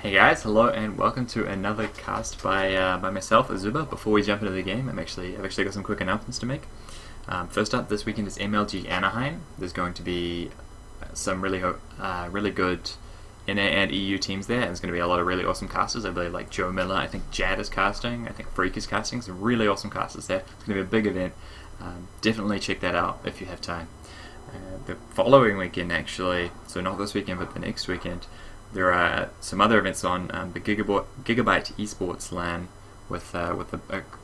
Hey guys, hello and welcome to another cast by myself, Azuba. Before we jump into the game, I've actually got some quick announcements to make. First up, this weekend is MLG Anaheim. There's going to be some really good NA and EU teams there, and there's going to be a lot of really awesome casters. I really like Joe Miller. I think Jad is casting. I think Freak is casting. Some really awesome casters there. It's going to be a big event. Definitely check that out if you have time. The following weekend, actually, so not this weekend, but the next weekend, there are some other events on the Gigabyte Esports LAN with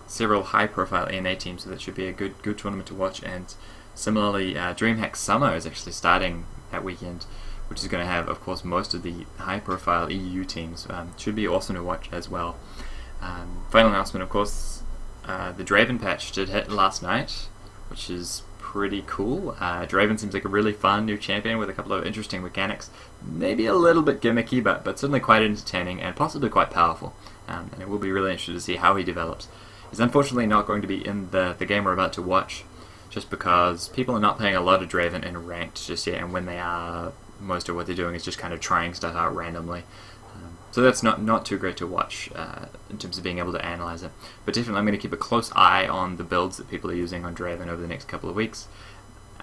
several high-profile NA teams, so that should be a good tournament to watch. And similarly, DreamHack Summer is actually starting that weekend, which is going to have, of course, most of the high-profile EU teams. Should be awesome to watch as well. Final announcement, of course, the Draven patch did hit last night, which is pretty cool. Draven seems like a really fun new champion with a couple of interesting mechanics. Maybe a little bit gimmicky, but certainly quite entertaining and possibly quite powerful. And it will be really interesting to see how he develops. He's unfortunately not going to be in the game we're about to watch, just because people are not playing a lot of Draven in ranked just yet, and when they are, most of what they're doing is just kind of trying stuff out randomly. So that's not too great to watch in terms of being able to analyze it. But definitely I'm going to keep a close eye on the builds that people are using on Draven over the next couple of weeks.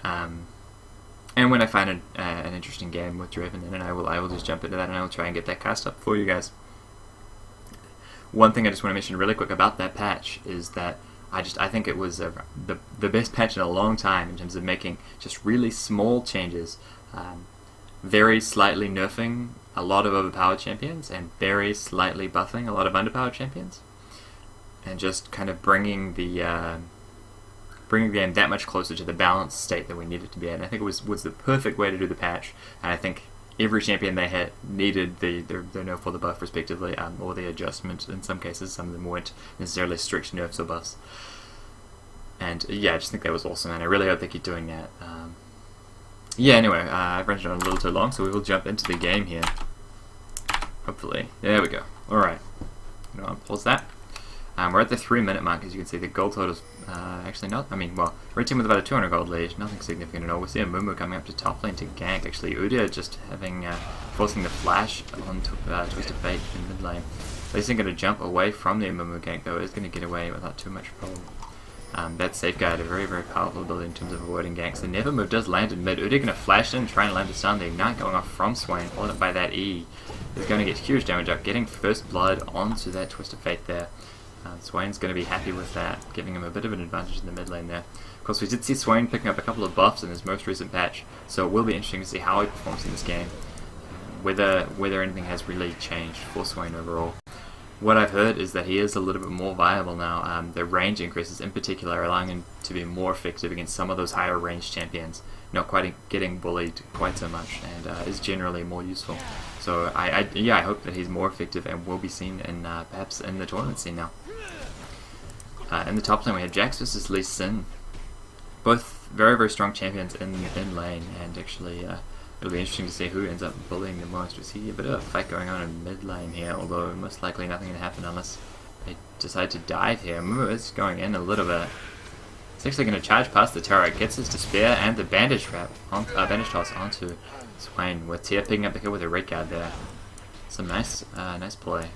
And when I find an interesting game with Draven, then I will just jump into that and I will try and get that cast up for you guys. One thing I just want to mention really quick about that patch is that I think it was the best patch in a long time in terms of making just really small changes, very slightly nerfing a lot of overpowered champions and very slightly buffing a lot of underpowered champions, and just kind of bringing the game that much closer to the balanced state that we needed to be at. And I think it was the perfect way to do the patch, and I think every champion they had needed their nerf or the buff respectively, or the adjustment in some cases. Some of them weren't necessarily strict nerfs or buffs. And yeah, I just think that was awesome, and I really hope they keep doing that. Yeah, anyway, I've rented on a little too long, so we will jump into the game here. Hopefully. There we go. Alright. I'm going to unpause that. We're at the 3-minute mark, as you can see. The gold total's actually not... red team with about a 200 gold lead. Nothing significant at all. We see a Mumu coming up to top lane to gank. Actually, Udyr just forcing the flash on Twisted Fate in mid lane. At least they're going to jump away from the Mumu gank, though. It's going to get away without too much problem. That Safeguard, a very powerful ability in terms of avoiding ganks. The Never Move does land in mid. Udyr going to flash in, try and land the stun. The Ignite going off from Swain, followed up by that E. Is going to get huge damage up, getting first blood onto that Twisted Fate there. Swain's going to be happy with that, giving him a bit of an advantage in the mid lane there. Of course, we did see Swain picking up a couple of buffs in his most recent patch, so it will be interesting to see how he performs in this game. Whether anything has really changed for Swain overall. What I've heard is that he is a little bit more viable now. The range increases in particular, allowing him to be more effective against some of those higher range champions, not quite getting bullied quite so much, and is generally more useful. So I hope that he's more effective and will be seen in perhaps in the tournament scene now. In the top lane we have Jax versus Lee Sin, both very strong champions in lane, and actually it'll be interesting to see who ends up bullying the most. We see a bit of a fight going on in mid lane here, although most likely nothing can happen unless they decide to dive here. Mumu is going in a little bit. He's actually going to charge past the turret, gets his Despair and the bandage trap, bandage toss onto Swain, with Tia picking up the kill with a red guard there. Some nice play.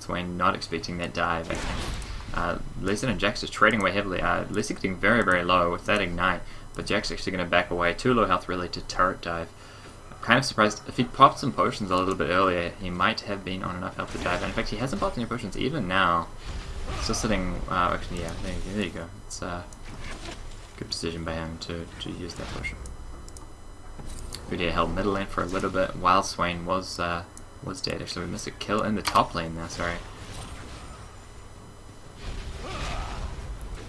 Swain not expecting that dive, I think. Lee Sin and Jax just trading away heavily. Lee Sin getting very low with that Ignite, but Jax actually going to back away. Too low health really to turret dive. Kind of surprised. If he'd popped some potions a little bit earlier, he might have been on enough health to dive. And in fact, he hasn't popped any potions even now. Still sitting. Actually, yeah, there you go. It's a good decision by him to use that potion. Udyr held middle lane for a little bit while Swain was dead. Actually, we missed a kill in the top lane there. Sorry.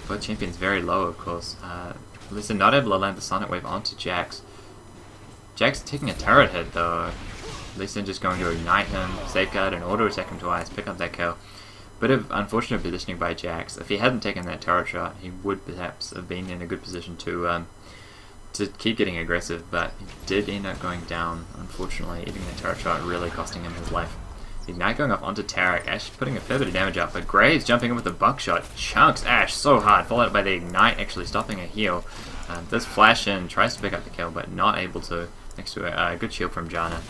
Both champions very low, of course. Listen, not able to land the Sonic Wave onto Jax. Jax taking a turret hit though. Lee Sin just going to ignite him, safeguard, and auto attack him twice, pick up that kill. Bit of unfortunate positioning by Jax. If he hadn't taken that turret shot, he would perhaps have been in a good position to keep getting aggressive, but he did end up going down, unfortunately, eating the turret shot, really costing him his life. Ignite going off onto Tarek, Ash putting a fair bit of damage up, but Graves jumping in with a buckshot, chunks Ash so hard, followed by the Ignite actually stopping a heal. Does flash in, tries to pick up the kill, but not able to, next to a good shield from Janna.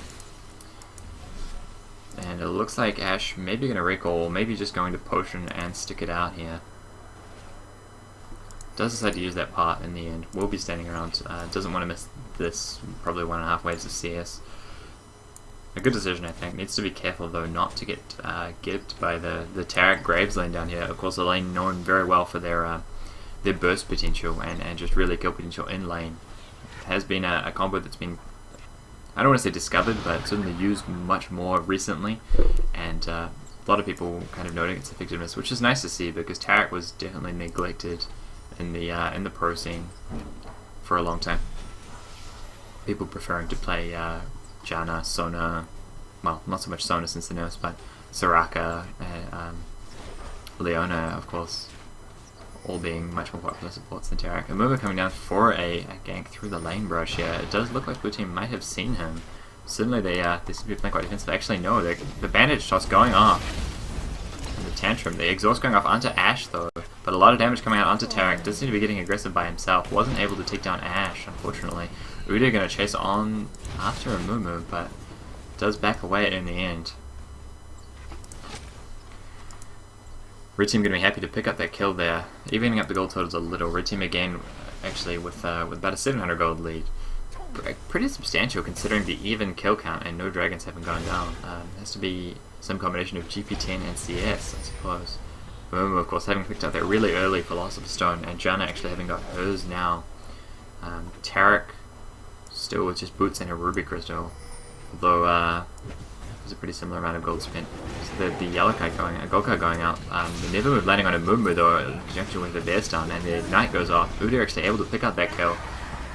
And it looks like Ash maybe going to recall, maybe just going to potion and stick it out here. Does decide to use that part in the end. Will be standing around. Doesn't want to miss this probably 1.5 waves of CS. A good decision, I think. Needs to be careful though not to get gibbed by the Taric Graves lane down here. Of course, a lane known very well for their burst potential and just really kill potential in lane. Has been a combo that's been, I don't want to say discovered, but certainly used much more recently, and a lot of people kind of noting its effectiveness, which is nice to see because Taric was definitely neglected in the pro scene for a long time. People preferring to play Janna, Sona, well, not so much Sona since the nerfs, but Soraka, Leona, of course, all being much more popular supports than Taric. And Azuba coming down for a gank through the lane brush here. It does look like blue team might have seen him. Certainly they seem to be playing quite defensive. Actually, no, the bandage toss going off. And the tantrum, the exhaust going off onto Ashe though. But a lot of damage coming out onto Taric. Does seem to be getting aggressive by himself. Wasn't able to take down Ashe, unfortunately. Udyr going to chase on after Amumu, but does back away in the end. Red team going to be happy to pick up that kill there, evening up the gold totals a little. Red team again, actually with about a 700 gold lead. Pretty substantial considering the even kill count and no dragons haven't gone down. Has to be some combination of GP10 and CS, I suppose. Momo, of course, having picked up that really early Philosopher's Stone, and Janna actually having got hers now. Taric still with just boots and a ruby crystal, although there's a pretty similar amount of gold spent. So the yellow card going, a gold card going out. The Nevermove landing on a Mumu though, in conjunction with the bear stun, and the Ignite goes off. Udyr actually able to pick up that kill.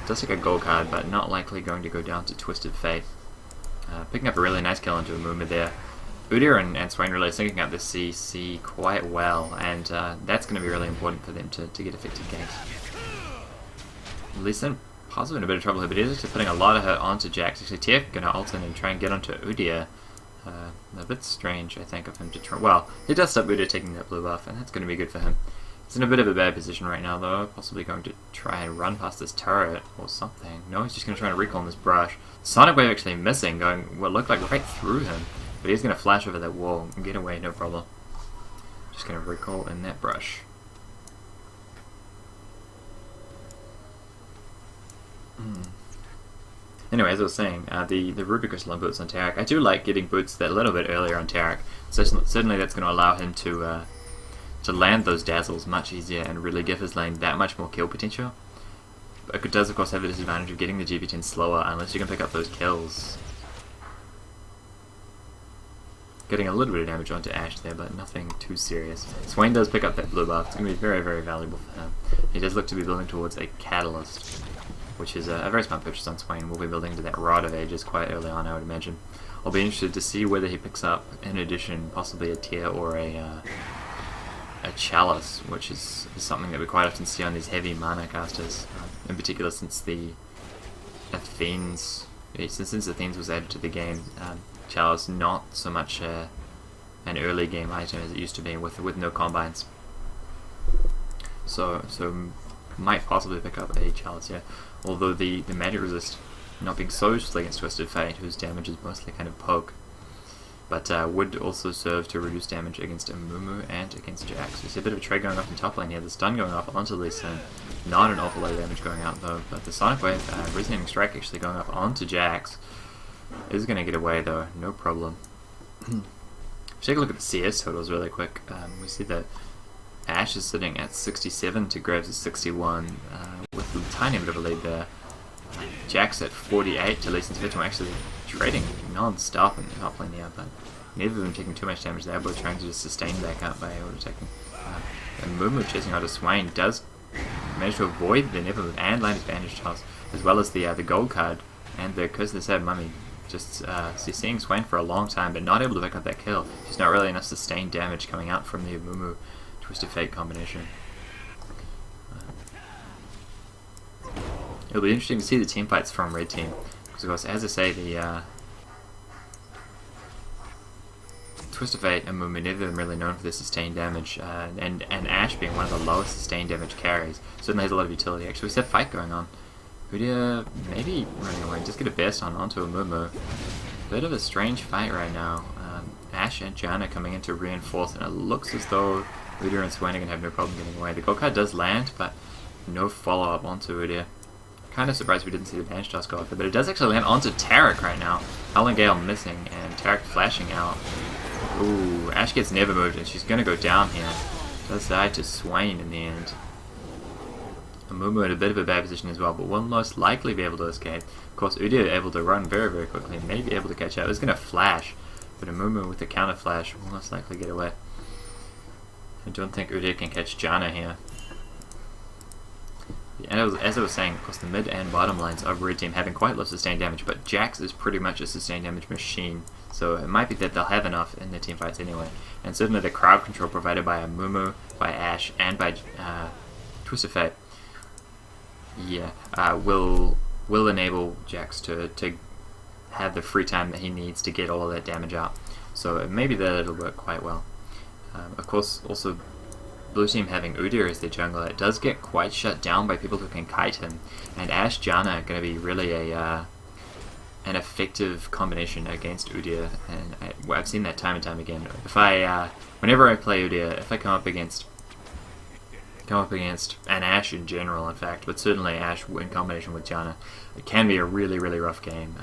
Does take a gold card, but not likely going to go down to Twisted Fate. Picking up a really nice kill into a Mumu there. Udyr and Swain really syncing up the CC quite well, and that's going to be really important for them to get effective games. Lee Sin possibly in a bit of trouble here, but he's actually putting a lot of hurt onto Jax. Actually, TF going to ult in and try and get onto Udyr. A bit strange, I think, of him to try. Well, he does stop Udyr taking that blue buff, and that's going to be good for him. He's in a bit of a bad position right now, though. Possibly going to try and run past this turret or something. No, he's just going to try and recall on this brush. Sonic Wave actually missing, going what looked like right through him. But he's going to flash over that wall and get away, no problem. Just going to recall in that brush. Anyway, as I was saying, the Ruby Crystal on boots on Taric. I do like getting boots that little bit earlier on Taric. So certainly that's going to allow him to land those dazzles much easier and really give his lane that much more kill potential. But it does of course have the disadvantage of getting the GP10 slower unless you can pick up those kills. Getting a little bit of damage onto Ashe there, but nothing too serious. Swain does pick up that blue buff. It's going to be very, very valuable for him. He does look to be building towards a Catalyst, which is a very smart purchase on Swain. We'll be building to that Rod of Ages quite early on, I would imagine. I'll be interested to see whether he picks up, in addition, possibly a Tear or a Chalice, which is something that we quite often see on these heavy mana casters. In particular, since the Athenes was added to the game, Chalice not so much an early game item as it used to be with no combines. So might possibly pick up a Chalice here. Although the magic resist not being so useful against Twisted Fate, whose damage is mostly kind of poke, but would also serve to reduce damage against Amumu and against Jax. We see a bit of a trade going off in top lane here, the stun going off onto Lee Sin. Not an awful lot of damage going out though, but the Sonic Wave Resonating Strike actually going off onto Jax is going to get away though, no problem. Take a look at the CS totals really quick. We see that Ashe is sitting at 67 to Graves' 61, with a tiny bit of a lead there. Jax at 48 to Lee Sin's 51, actually trading non-stop in the top lane here, but neither of them taking too much damage there, both trying to just sustain back up by auto-attacking. And Mumu chasing out of Swain does manage to avoid the Nevermove and land his bandage toss, as well as the gold card and the Curse of the Sad Mummy. Just seeing Swain for a long time, but not able to pick up that kill. Just not really enough sustained damage coming out from the Mumu Twisted Fate combination. It'll be interesting to see the team fights from Red Team, because of course, as I say, the Twisted Fate and Mumu, neither of them really known for their sustained damage, and Ashe being one of the lowest sustained damage carries, certainly has a lot of utility. Actually, we see a fight going on. Udyr maybe running away, just get a bear stun onto a Mumu. Bit of a strange fight right now. Ashe and Janna coming in to reinforce, and it looks as though Udyr and Swain are going to have no problem getting away. The gold card does land, but no follow-up onto Udyr. Kind of surprised we didn't see the Banish Toss go off, but it does actually land onto Taric right now. Howling Gale missing, and Taric flashing out. Ooh, Ashe gets never moved, and she's going to go down here. Does die to Swain in the end. Amumu in a bit of a bad position as well, but will most likely be able to escape. Of course, Udyr able to run very, very quickly and maybe able to catch up. It's going to flash, but Amumu with the counter flash will most likely get away. I don't think Udyr can catch Janna here. And as I was saying, of course, the mid and bottom lines of Red Team having quite low sustained damage, but Jax is pretty much a sustained damage machine, so it might be that they'll have enough in the team fights anyway. And certainly the crowd control provided by Amumu, by Ashe, and by Twist of Fate, will enable Jax to have the free time that he needs to get all of that damage out. So maybe that it'll work quite well. Of course, also Blue Team having Udyr as their jungler, it does get quite shut down by people who can kite him, and Ashe Janna are going to be really an effective combination against Udyr, and I've seen that time and time again. If whenever I play Udyr, if I come up against an Ashe in general, in fact, but certainly Ashe in combination with Janna, it can be a really, really rough game.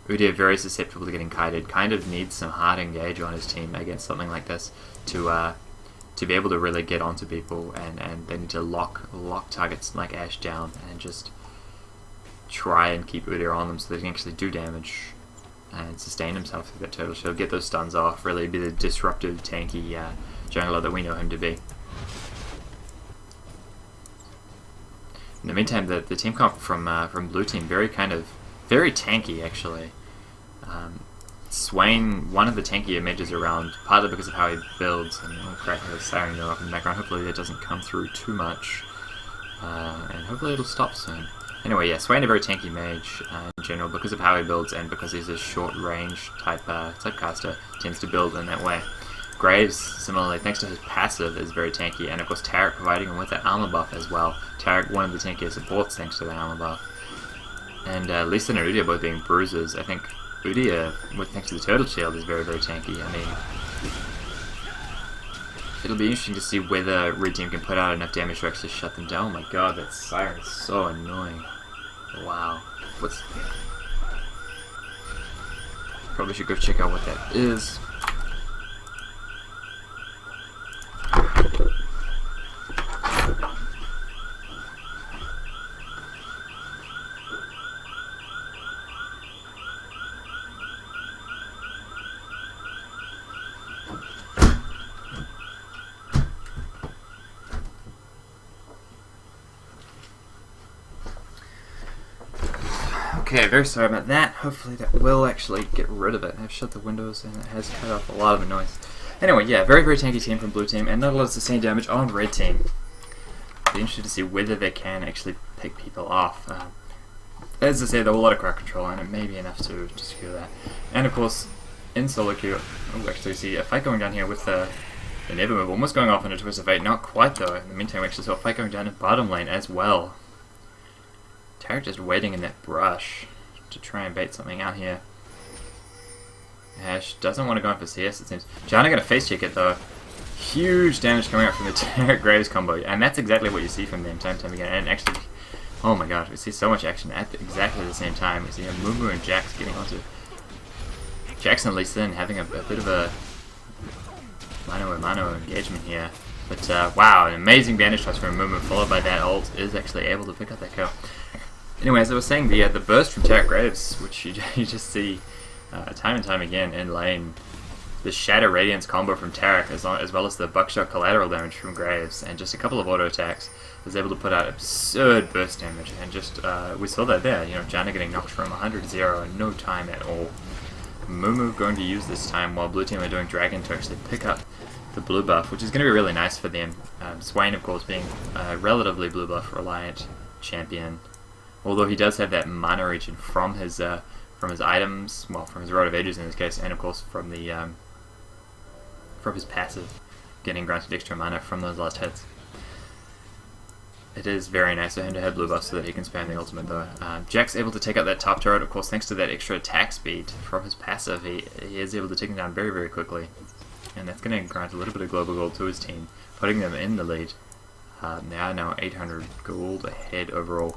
Udyr very susceptible to getting kited, kind of needs some hard engage on his team against something like this to be able to really get onto people, and they need to lock targets like Ashe down and just try and keep Udyr on them so they can actually do damage and sustain himself with that turtle shell, get those stuns off, really be the disruptive, tanky jungler that we know him to be. In the meantime, the team comp from Blue Team very tanky actually. Swain, one of the tankier mages around, partly because of how he builds, and oh crap, there's siren up in the background. Hopefully that doesn't come through too much, and hopefully it'll stop soon. Anyway, yeah, Swain a very tanky mage in general because of how he builds and because he's a short range typecaster, tends to build in that way. Graves, similarly, thanks to his passive, is very tanky, and of course Taric providing him with that armor buff as well. Taric, one of the tankier supports thanks to that armor buff. And Lisa and Udyr both being bruisers. I think Udyr, thanks to the turtle shield, is very, very tanky. I mean, it'll be interesting to see whether Red Team can put out enough damage to actually shut them down. Oh my god, that siren is so annoying. Wow. Probably should go check out what that is. Okay, very sorry about that. Hopefully that will actually get rid of it. I've shut the windows and it has cut off a lot of the noise. Anyway, yeah, very, very tanky team from Blue Team, and not a lot of sustained damage on Red Team. Be interested to see whether they can actually pick people off. As I say, there was a lot of crowd control, and it may be enough to secure that. And of course, in solo queue, we actually see a fight going down here with the Never Move almost going off into Twist of Fate. Not quite though. In the meantime, we actually saw a fight going down in bottom lane as well. Taric just waiting in that brush to try and bait something out here. Ashe doesn't want to go in for CS, it seems. Janna going to face check it though. Huge damage coming out from the Taric Graves combo, and that's exactly what you see from them time and time again. And actually, oh my god, we see so much action at exactly the same time. We see Amumu and Jax getting onto Jax and Lee Sin having a bit of a mano-a-mano engagement here. But wow, an amazing Banish Toss from Amumu, followed by that ult, is actually able to pick up that kill. Anyway, as I was saying, the burst from Taric Graves, which you just see time and time again in lane, the Shatter Radiance combo from Taric, as well as the Buckshot collateral damage from Graves, and just a couple of auto attacks, was able to put out absurd burst damage, and just, we saw that there, you know, Janna getting knocked from 100-0 in no time at all. Mumu going to use this time while Blue Team are doing Dragon to actually pick up the blue buff, which is going to be really nice for them. Swain, of course, being a relatively blue buff reliant champion, although he does have that mana regen from his items, well, from his Rod of Ages in this case, and of course from the from his passive, getting granted extra mana from those last hits. It is very nice of him to have blue buff so that he can spam the ultimate though. Jack's able to take out that top turret, of course, thanks to that extra attack speed from his passive. He is able to take him down very, very quickly. And that's going to grant a little bit of global gold to his team, putting them in the lead. They are now 800 gold ahead overall.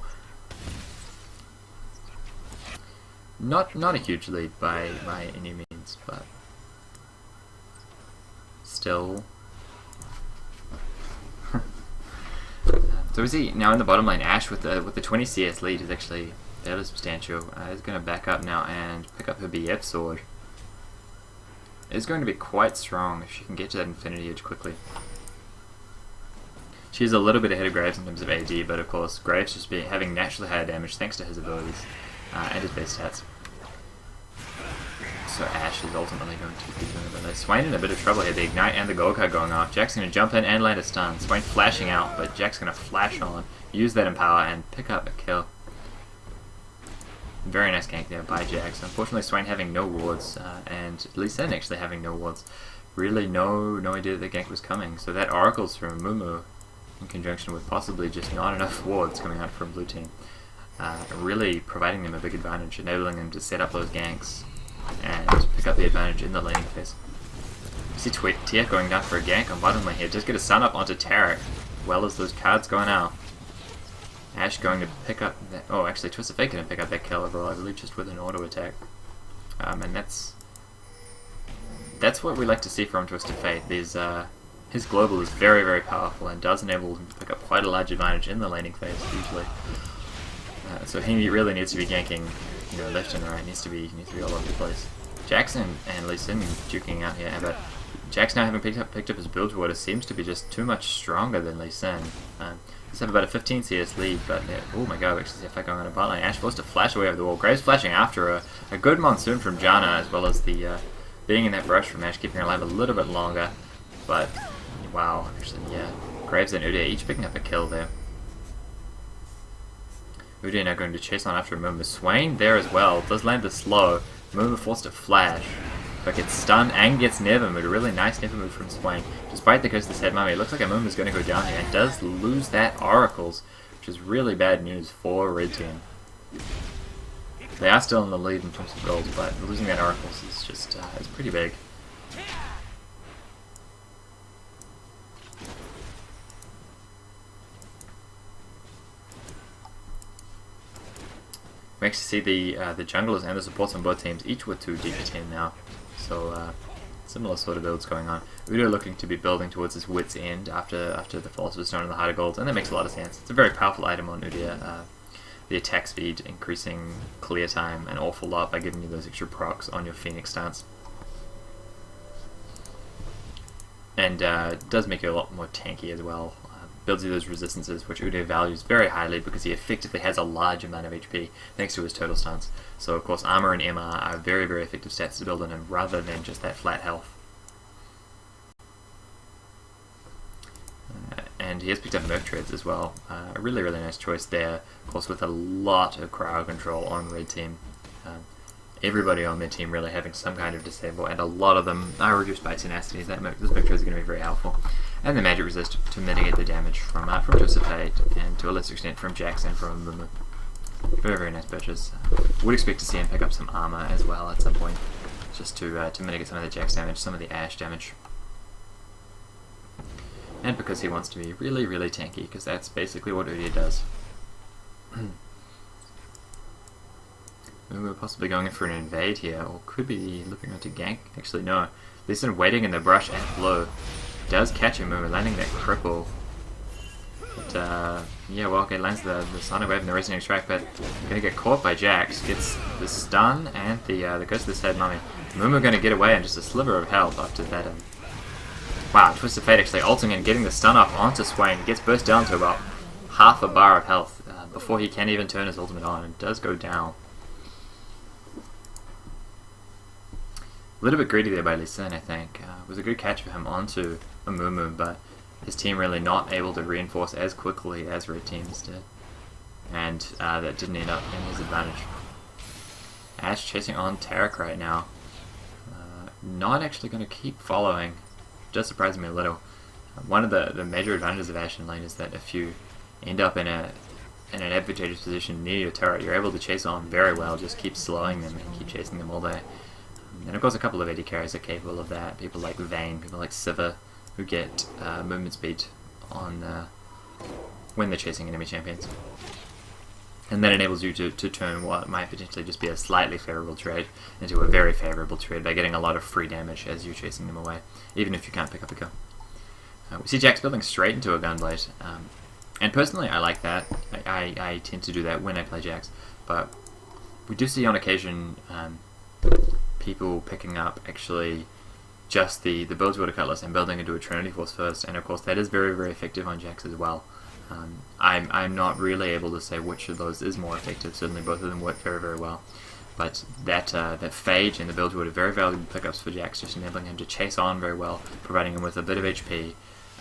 Not a huge lead by any means, but still. So we see now in the bottom lane, Ashe with the 20 CS lead is actually fairly substantial. Is going to back up now and pick up her BF sword. It's going to be quite strong if she can get to that Infinity Edge quickly. She's a little bit ahead of Graves in terms of AD, but of course Graves just having naturally higher damage thanks to his abilities and his base stats. So Ashe is ultimately going to be doing a bit less. Swain in a bit of trouble here. The Ignite and the gold card going off. Jack's going to jump in and land a stun. Swain flashing out, but Jack's going to flash on, use that Empower, and pick up a kill. Very nice gank there by Jax. Unfortunately, Swain having no wards, and Lee Sin actually having no wards. Really no idea that the gank was coming. So that Oracle's from Mumu, in conjunction with possibly just not enough wards coming out from blue team, really providing them a big advantage, enabling them to set up those ganks and pick up the advantage in the laning phase. You see TF going down for a gank on bottom lane here. Just get a stun up onto Tarek, well as those cards going out. Ashe going to pick up that. Oh, actually, Twisted Fate couldn't pick up that kill overall, I believe, just with an auto attack. And that's what we like to see from Twisted Fate. His global is very, very powerful and does enable him to pick up quite a large advantage in the laning phase usually. So he really needs to be ganking, left and right. Needs to be all over the place. Jackson and Lee Sin duking out here, but Jax now having picked up his build to water seems to be just too much stronger than Lee Sin. He's have about a 15 CS lead, but oh my god, we actually see a fight going on a bot lane. Ashe forced to flash away over the wall. Graves flashing after a good monsoon from Janna, as well as the being in that brush from Ashe, keeping her alive a little bit longer. But wow, actually, yeah, Graves and Udyr each picking up a kill there. Udyr now going to chase on after Mumu. Swain there as well. Does land the slow. Mumu forced to flash, but gets stunned and gets never moved. A really nice never move from Swain. Despite the curse of the Sad Mummy, it looks like Mumu's going to go down here and does lose that Oracles, which is really bad news for Red Team. They are still in the lead in terms of gold, but losing that Oracles is just it's pretty big. We actually see the junglers and the supports on both teams, each with 2 DP10 now. So similar sort of builds going on. Udyr looking to be building towards his wit's end after the Philosopher's Stone and the Heart of Gold, and that makes a lot of sense. It's a very powerful item on Udyr. The attack speed, increasing clear time an awful lot by giving you those extra procs on your Phoenix stance. And does make you a lot more tanky as well. Builds you those resistances, which Udyr values very highly because he effectively has a large amount of HP thanks to his total stance. So of course armor and MR are very, very effective stats to build on him rather than just that flat health. And he has picked up Merc Treads as well. A really, really nice choice there. Of course with a lot of cryo control on Red Team. Everybody on their team really having some kind of disable, and a lot of them are reduced by tenacity. Those Merc Treads are going to be very helpful. And the magic resist to mitigate the damage from Twisted Fate, and to a lesser extent from Jackson from Mumu. Very, very nice purchase. Would expect to see him pick up some armor as well at some point, just to mitigate some of the Jax damage, some of the Ashe damage. And because he wants to be really, really tanky, because that's basically what Udyr does. We're possibly going in for an invade here, or could be looking on to gank. Actually, no. Lee Sin waiting in the brush at blue. Does catch him when we're landing that cripple. But, yeah, well, okay, lands the Sonic Wave and the Resonating Strike, but gonna get caught by Jax. Gets the stun and the Curse of the Sad Mummy. Mumu gonna get away on just a sliver of health after that. Wow, Twisted Fate actually ulting and getting the stun up onto Swain. Gets burst down to about half a bar of health before he can even turn his ultimate on, and does go down. A little bit greedy there by Lee Sin, I think. It was a good catch for him onto a Mumu, but his team really not able to reinforce as quickly as Red Team's did. And that didn't end up in his advantage. Ashe chasing on Tarek right now. Not actually going to keep following. Just surprised me a little. One of the major advantages of Ashe in lane is that if you end up in an advantageous position near your turret, you're able to chase on very well, just keep slowing them and keep chasing them all day. And of course a couple of AD carries are capable of that, people like Vayne, people like Siva, who get movement speed on when they're chasing enemy champions. And that enables you to turn what might potentially just be a slightly favourable trade into a very favourable trade by getting a lot of free damage as you're chasing them away, even if you can't pick up a kill. We see Jax building straight into a gunblade, and personally I like that. I tend to do that when I play Jax, but we do see on occasion people picking up actually just the Build Water Cutlass and building into a Trinity Force first, and of course that is very, very effective on Jax as well. I'm not really able to say which of those is more effective. Certainly both of them work very, very well. But that Phage and the Build Water are very valuable pickups for Jax, just enabling him to chase on very well, providing him with a bit of HP,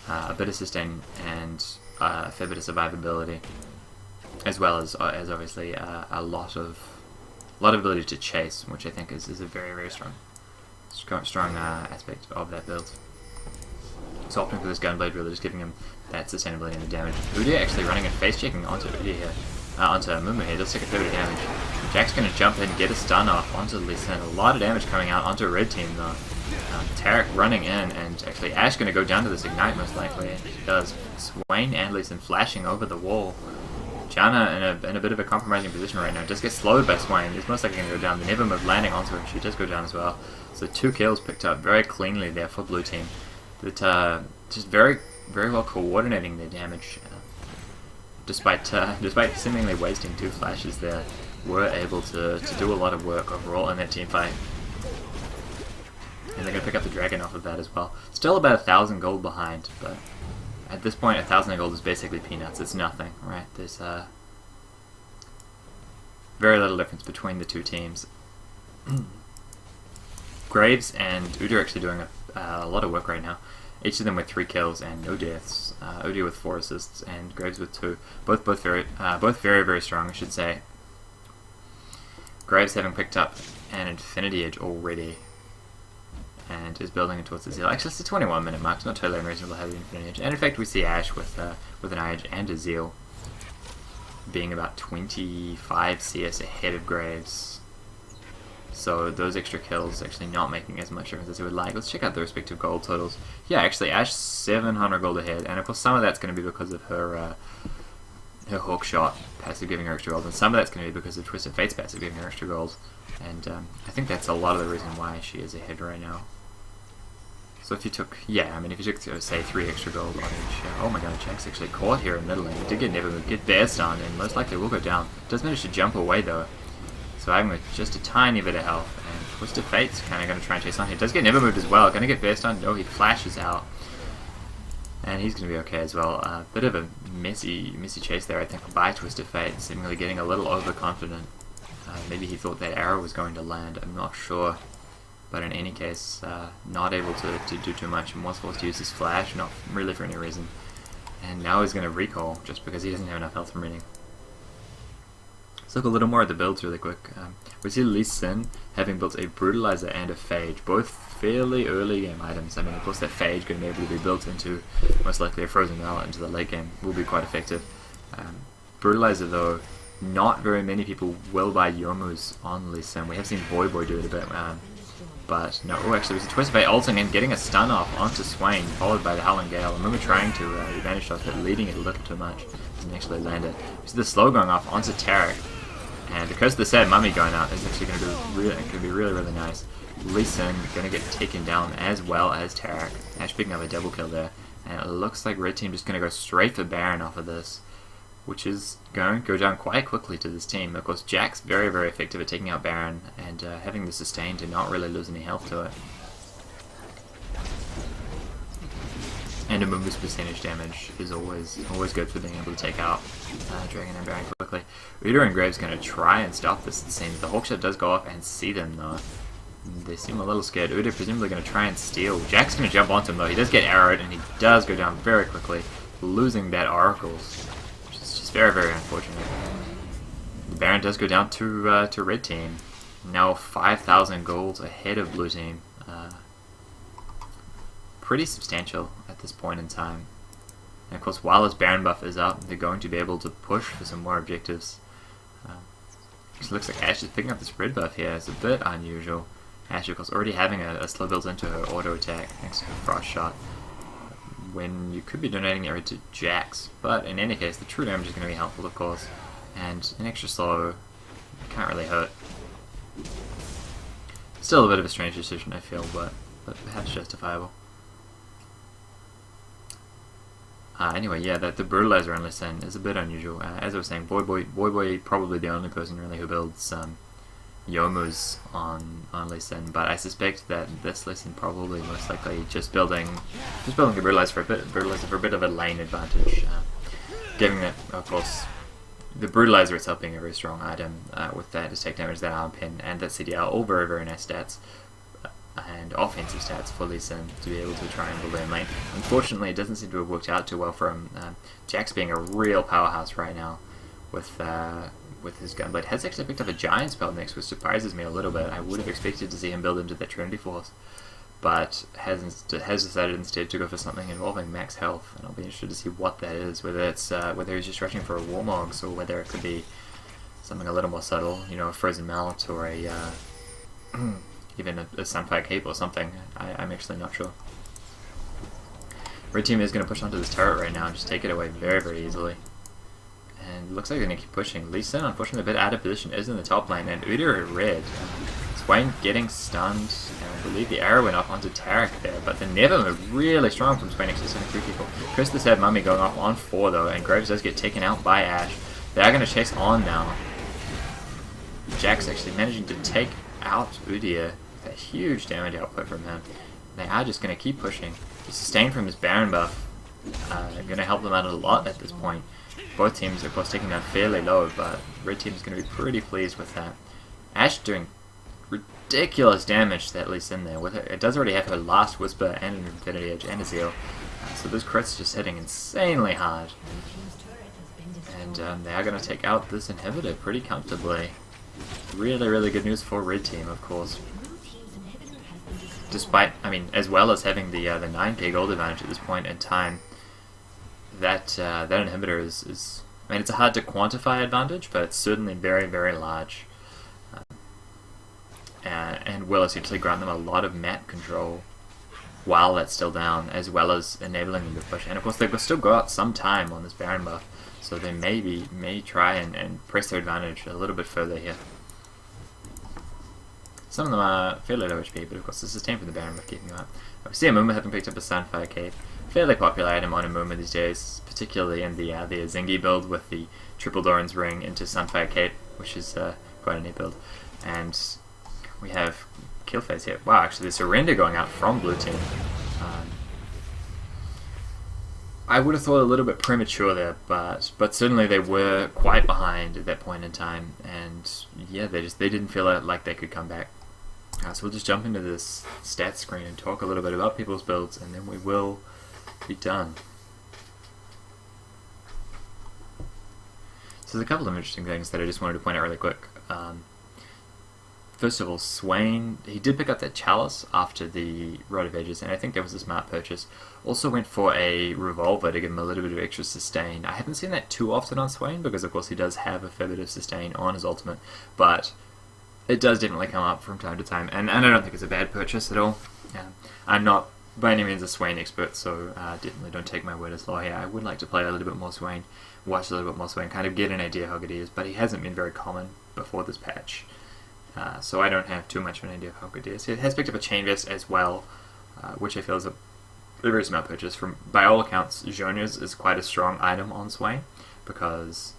a bit of sustain, and a fair bit of survivability, as well as obviously a lot of ability to chase, which I think is a very, very strong aspect of that build. So opting for this Gunblade, really just giving him that sustainability and the damage. Udyr actually running and face checking onto Udyr here, onto Mumu here. Does take a fair bit of damage. Jack's going to jump in, get a stun off onto Lee Sin. A lot of damage coming out onto red team though. Taric running in, and actually Ashe going to go down to this ignite most likely. And she does. Swain and Lee Sin flashing over the wall. Janna in a bit of a compromising position right now. Just gets slowed by Swain. He's most likely going to go down. The Never Move landing onto him. She does go down as well. So 2 kills picked up very cleanly there for blue team. But just very, very well coordinating their damage. Despite seemingly wasting 2 flashes there, were able to do a lot of work overall in that team fight. And they're going to pick up the dragon off of that as well. Still about 1,000 gold behind, but at this point 1,000 gold is basically peanuts. It's nothing, right? There's very little difference between the two teams. Graves and Udyr are actually doing a lot of work right now. Each of them with 3 kills and no deaths. Udyr with 4 assists and Graves with 2. Both very, very strong, I should say. Graves having picked up an Infinity Edge already, and is building it towards the Zeal. Actually, it's a 21-minute mark. It's not totally unreasonable to have the Infinity Edge. And in fact, we see Ashe with an Eye Edge and a Zeal being about 25 CS ahead of Graves. So those extra kills actually not making as much difference as he would like. Let's check out the respective gold totals. Yeah, actually, Ashe 700 gold ahead, and of course some of that's going to be because of her Hawk Shot passive giving her extra gold, and some of that's going to be because of Twisted Fate's passive giving her extra gold. And I think that's a lot of the reason why she is ahead right now. So if you took, say 3 extra gold on each, oh my god, Jack's actually caught here in middle lane. He did get Never Move, get bear stunned, and most likely will go down. Does manage to jump away though, surviving with just a tiny bit of health. And Twisted Fate's kind of going to try and chase on. He does get Never Moved as well, going to get bear stunned. Oh, he flashes out. And he's going to be okay as well. Bit of a messy chase there, I think, by Twisted Fate, seemingly getting a little overconfident. Maybe he thought that arrow was going to land, I'm not sure. But in any case, not able to do too much, and was forced to use his flash, not really for any reason. And now he's going to recall, just because he doesn't have enough health from reading. Let's look a little more at the builds really quick. We see Lee Sin having built a Brutalizer and a Phage, both fairly early game items. I mean, of course that Phage going to be able to be built into, most likely a Frozen Mallet into the late game, will be quite effective. Brutalizer though, not very many people will buy Youmu's on Lee Sin. We have seen Boy do it a bit, but no. Oh, actually, we see Twisted Fate ulting and getting a stun off onto Swain, followed by the Howling Gale. I remember trying to advantage shots, but leading it a little too much. Doesn't actually land it. We see the slow going off onto Taric, and because of the sad mummy going out, is actually going to be really, really nice. Lee Sin going to get taken down as well as Taric. Ashe picking up a double kill there, and it looks like red team just going to go straight for Baron off of this, which is going to go down quite quickly to this team. Of course, Jack's very, very effective at taking out Baron and having the sustain to not really lose any health to it. And a move's percentage damage is always good for being able to take out Dragon and Baron quickly. Udyr and Graves going to try and stop this, it seems. The Hawkshot does go off and see them though. They seem a little scared. Udyr presumably going to try and steal. Jack's going to jump onto him though. He does get arrowed and he does go down very quickly, losing that Oracles. Very, very unfortunate. The Baron does go down to red team. Now 5,000 gold ahead of blue team. Pretty substantial at this point in time. And of course, while his Baron buff is up, they're going to be able to push for some more objectives. It looks like Ashe is picking up this red buff here. It's a bit unusual. Ashe, of course, already having a slow built into her auto attack thanks to her frost shot, when you could be donating the area to Jax. But in any case, the true damage is going to be helpful, of course, and an extra slow can't really hurt. Still a bit of a strange decision, I feel, but perhaps justifiable. Anyway, yeah, the Brutalizer on Lee Sin is a bit unusual. As I was saying, Boy probably the only person really who builds Youmu's on Lee Sin, but I suspect that this Lee Sin probably most likely just building the Brutalizer for a bit of a lane advantage, giving it, of course, the Brutalizer itself being a very strong item with that attack damage, that arm pin, and that CDR, all very, very nice stats and offensive stats for Lee Sin to be able to try and build in lane. Unfortunately, it doesn't seem to have worked out too well for him. Jax being a real powerhouse right now with his Gunblade. Has actually picked up a Giant spell next, which surprises me a little bit. I would have expected to see him build into the Trinity Force, but has decided instead to go for something involving max health, and I'll be interested to see what that is, whether he's just rushing for a Warmogs, or whether it could be something a little more subtle, you know, a Frozen Melt, or a even a Sunfire Cape or something. I'm actually not sure. Red team is going to push onto this turret right now and just take it away very, very easily. And looks like they're going to keep pushing. Lee Sin, unfortunately, a bit out of position, is in the top lane, and Udyr red. Swain getting stunned, and I believe the arrow went off onto Tarek there, but the Never move really strong from Swain actually sending 3 people. Chris the Sad Mummy going off on 4 though, and Graves does get taken out by Ashe. They are going to chase on now. Jax actually managing to take out Udyr. A huge damage output from him. They are just going to keep pushing. The sustain from his Baron buff going to help them out a lot at this point. Both teams, of course, taking down fairly low, but Red team is going to be pretty pleased with that. Ashe doing ridiculous damage to that Lee Sin there. With it does already have her last Whisper and an Infinity Edge and a Zeal, so those crits just hitting insanely hard. And they are going to take out this inhibitor pretty comfortably. Really, really good news for Red team, of course. Despite, I mean, as well as having the 9k gold advantage at this point in time, that inhibitor is, I mean, it's a hard to quantify advantage, but it's certainly very, very large, and will essentially grant them a lot of map control while that's still down, as well as enabling them to push. And of course, they've still got some time on this Baron buff, so they may try and press their advantage a little bit further here. Some of them are fairly low HP, but of course the sustain from the Baron buff keeping them up. We see Amuma having picked up a Sunfire Cape. Fairly popular item on Amuma these days, particularly in the Zingy build with the Triple Doran's Ring into Sunfire Cape, which is quite a neat build. And we have Killphase here. Wow, actually the Surrender going out from blue team. I would have thought a little bit premature there, but certainly they were quite behind at that point in time, and yeah, they didn't feel like they could come back. So we'll just jump into this stats screen and talk a little bit about people's builds, and then we will be done. So there's a couple of interesting things that I just wanted to point out really quick. First of all, Swain, he did pick up that Chalice after the Rod of Ages, and I think that was a smart purchase. Also went for a Revolver to give him a little bit of extra sustain. I haven't seen that too often on Swain, because of course he does have a fair bit of sustain on his ultimate, but it does definitely come up from time to time, and I don't think it's a bad purchase at all. I'm not by any means a Swain expert, so definitely don't take my word as law here. I would like to play a little bit more Swain, watch a little bit more Swain, kind of get an idea how good he is, but he hasn't been very common before this patch. So I don't have too much of an idea of how good he is. He has picked up a Chain Vest as well, which I feel is a very smart purchase. By all accounts, Zhonya's is quite a strong item on Swain, because,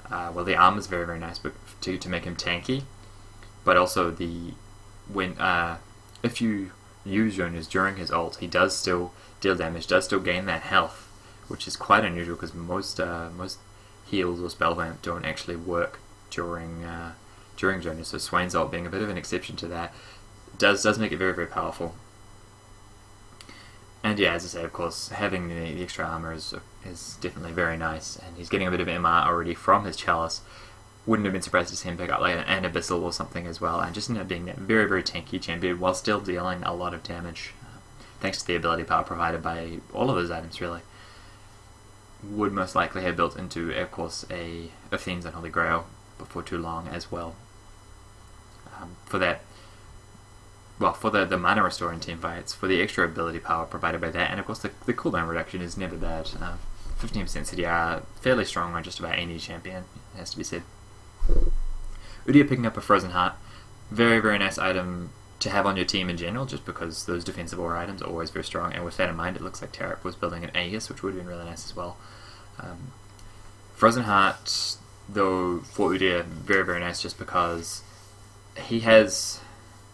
well, the armor is very, very nice but to make him tanky, but also if you use Zhonya's during his ult, he does still deal damage, does still gain that health, which is quite unusual because most heals or spell vamp don't actually work during Zhonya, so Swain's ult being a bit of an exception to that does make it very, very powerful. And yeah, as I say, of course, having the extra armor is definitely very nice, and he's getting a bit of MR already from his Chalice. Wouldn't have been surprised to see him pick up like an Abyssal or something as well, and just end up being that very, very tanky champion while still dealing a lot of damage, thanks to the ability power provided by all of those items, really. would most likely have built into, of course, a Fiend's Unholy Grail before too long as well. For that, well, for the mana restore in team fights, for the extra ability power provided by that, and of course the cooldown reduction is never bad. 15% CDR, fairly strong on just about any champion, it has to be said. Udyr picking up a Frozen Heart, very, very nice item to have on your team in general, just because those defensive aura items are always very strong, and with that in mind, it looks like Tarek was building an Aegis, which would have been really nice as well. Frozen Heart, though, for Udyr, very, very nice, just because he has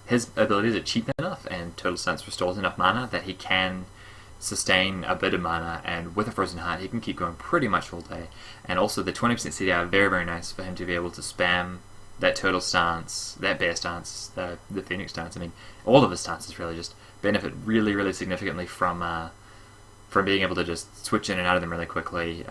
his abilities are cheap enough, and Total Stance restores enough mana that he can sustain a bit of mana, and with a Frozen Heart, he can keep going pretty much all day. And also, the 20% CDR, very, very nice for him to be able to spam that Turtle stance, that Bear stance, the Phoenix stance. I mean, all of his stances really just benefit really, really significantly from being able to just switch in and out of them really quickly.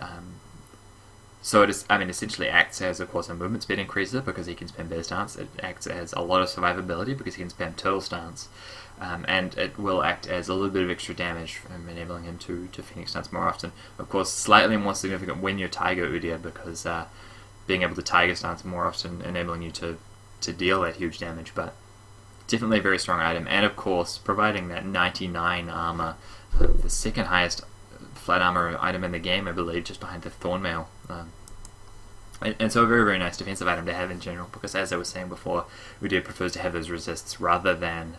So it is, I mean, essentially acts as, of course, a movement speed increaser because he can spam Bear stance. It acts as a lot of survivability because he can spam Turtle stance. And it will act as a little bit of extra damage, enabling him to Phoenix stance more often. Of course, slightly more significant when you're Tiger Udyr, because being able to Tiger stance more often, enabling you to deal that huge damage, but definitely a very strong item. And of course, providing that 99 armor, the second highest flat armor item in the game, I believe, just behind the Thornmail. And so a very, very nice defensive item to have in general, because as I was saying before, Udyr prefers to have those resists rather than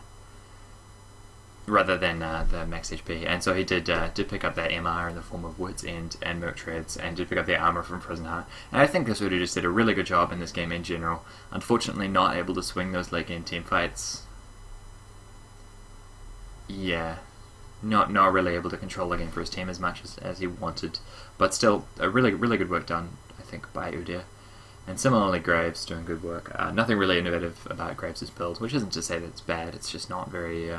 the max HP, and so he did pick up that MR in the form of Woods and Merc Treads, and did pick up the armor from Frozen Heart. And I think this Udyr just did a really good job in this game in general. Unfortunately, not able to swing those late game team fights. Yeah, not really able to control the game for his team as much as he wanted, but still a really, really good work done, I think, by Udyr. And similarly, Graves doing good work. Nothing really innovative about Graves' build, which isn't to say that it's bad. It's just not very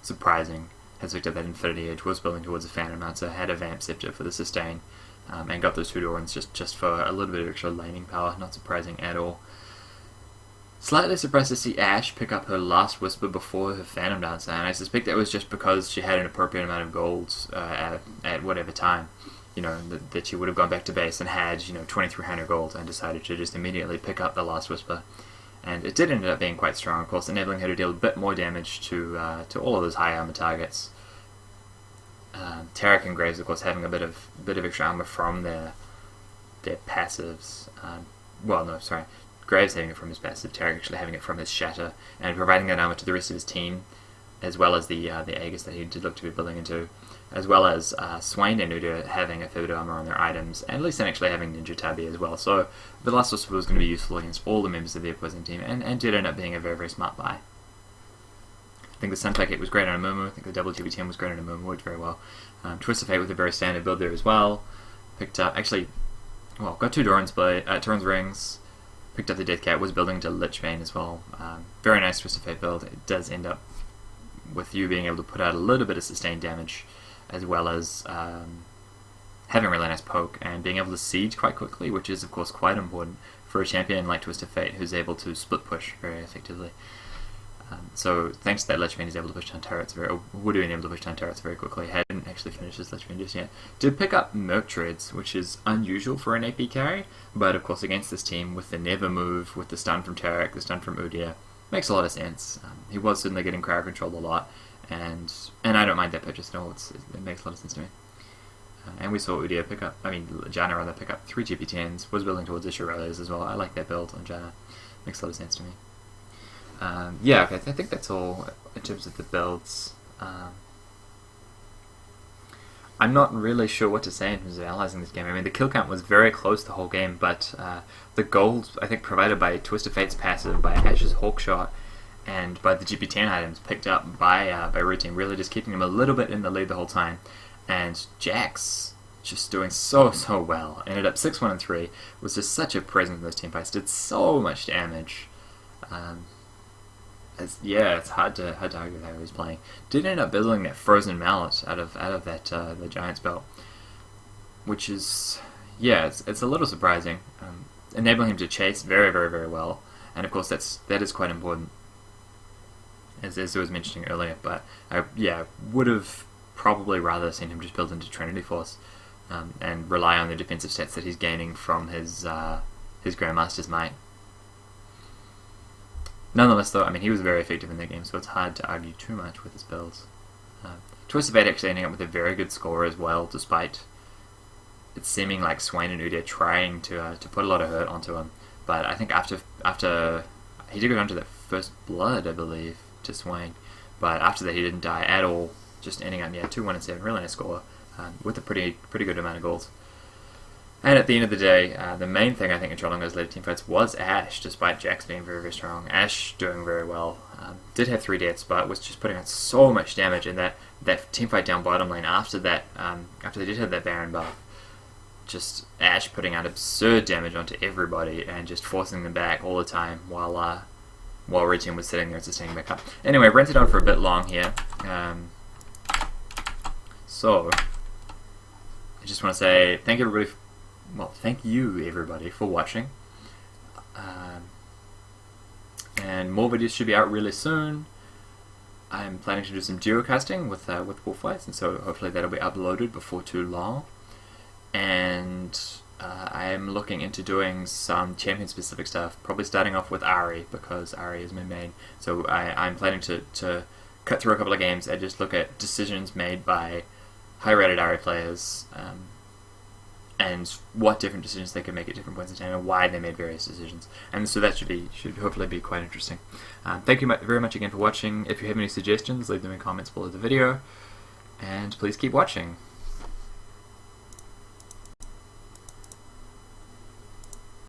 surprising. Has picked up that Infinity Edge, was building towards a Phantom Mounter, had a Vamp Scepter for the sustain, and got those 2 Dorans just for a little bit of extra laning power. Not surprising at all. Slightly surprised to see Ashe pick up her last Whisper before her Phantom Dancer, and I suspect that was just because she had an appropriate amount of gold at whatever time. You know, that she would have gone back to base and had, 2,300 gold, and decided to just immediately pick up the last Whisper. And it did end up being quite strong, of course, enabling her to deal a bit more damage to all of those high armor targets. Tarek and Graves, of course, having a bit of extra armor from their passives. Graves having it from his passive, Tarek actually having it from his Shatter, and providing that armor to the rest of his team, as well as the Aegis that he did look to be building into, as well as Swain and Udyr having a fair bit of armor on their items, and Lee Sin actually having Ninja Tabi as well. So the last Whisper was going to be useful against all the members of the opposing team, and did end up being a very, very smart buy. I think the Sun Packet was great on a Mumu. I think the double GBTM was great on a Mumu, worked very well. Twist of Fate with a very standard build there as well. Picked up, got 2 Doran's Rings, picked up the Death Cat, was building to Lichbane as well. Very nice Twist of Fate build. It does end up with you being able to put out a little bit of sustained damage, as well as having a really nice poke and being able to siege quite quickly, which is of course quite important for a champion like Twist of Fate, who's able to split push very effectively. So thanks to that, Lichbane is able to push down turrets would have been able to push down turrets very quickly. Hadn't actually finished his Lichbane just yet. Did pick up Merc Treads, which is unusual for an AP carry, but of course against this team, with the Never move, with the stun from Tarek, the stun from Udyr, makes a lot of sense. He was certainly getting crowd control a lot, and I don't mind that purchase at all. It makes a lot of sense to me. And we saw Udyr Janna pick up 3 GP10s, was building towards the Shirelles as well. I like that build on Janna. Makes a lot of sense to me. Okay, I think that's all in terms of the builds. I'm not really sure what to say in terms of analysing this game. I mean, the kill count was very close the whole game, but the gold, I think, provided by Twist of Fate's passive, by Ashe's Hawkshot, and by the GP10 items picked up by Root Team, really just keeping him a little bit in the lead the whole time. And Jax just doing so well. Ended up 6-1 and 3. Was just such a presence in those team fights. Did so much damage. It's hard to argue how he was playing. Did end up building that Frozen Mallet out of that the Giant's Belt, which is it's a little surprising. Enabling him to chase very, very, very well, and of course that is quite important, as I was mentioning earlier. But I would have probably rather seen him just build into Trinity Force, and rely on the defensive stats that he's gaining from his Grandmaster's Might. Nonetheless, though, I mean, he was very effective in that game, so it's hard to argue too much with his builds. Choice of Fate actually ending up with a very good score as well, despite it seeming like Swain and Udyr trying to put a lot of hurt onto him. But I think after he did go down to that first blood, I believe, to Swain, but after that he didn't die at all, just ending up 2-1 and 7, really nice score, with a pretty good amount of goals. And at the end of the day, the main thing I think in Trollingo's later teamfights was Ashe, despite Jax being very, very strong. Ashe doing very well. Did have 3 deaths, but was just putting out so much damage in that teamfight down bottom lane after that, after they did have that Baron buff. Just Ashe putting out absurd damage onto everybody and just forcing them back all the time while Red Team was sitting there sustaining back up. Anyway, I've rented on for a bit long here. So, I just want to say thank you everybody for watching. And more videos should be out really soon. I'm planning to do some geocasting with Wolffights, and so hopefully that'll be uploaded before too long. And I am looking into doing some champion-specific stuff, probably starting off with Ahri, because Ahri is my main. So I'm planning to cut through a couple of games and just look at decisions made by high-rated Ahri players, and what different decisions they can make at different points in time, and why they made various decisions. And so that should hopefully be quite interesting. Thank you very much again for watching. If you have any suggestions, leave them in comments below the video, and please keep watching.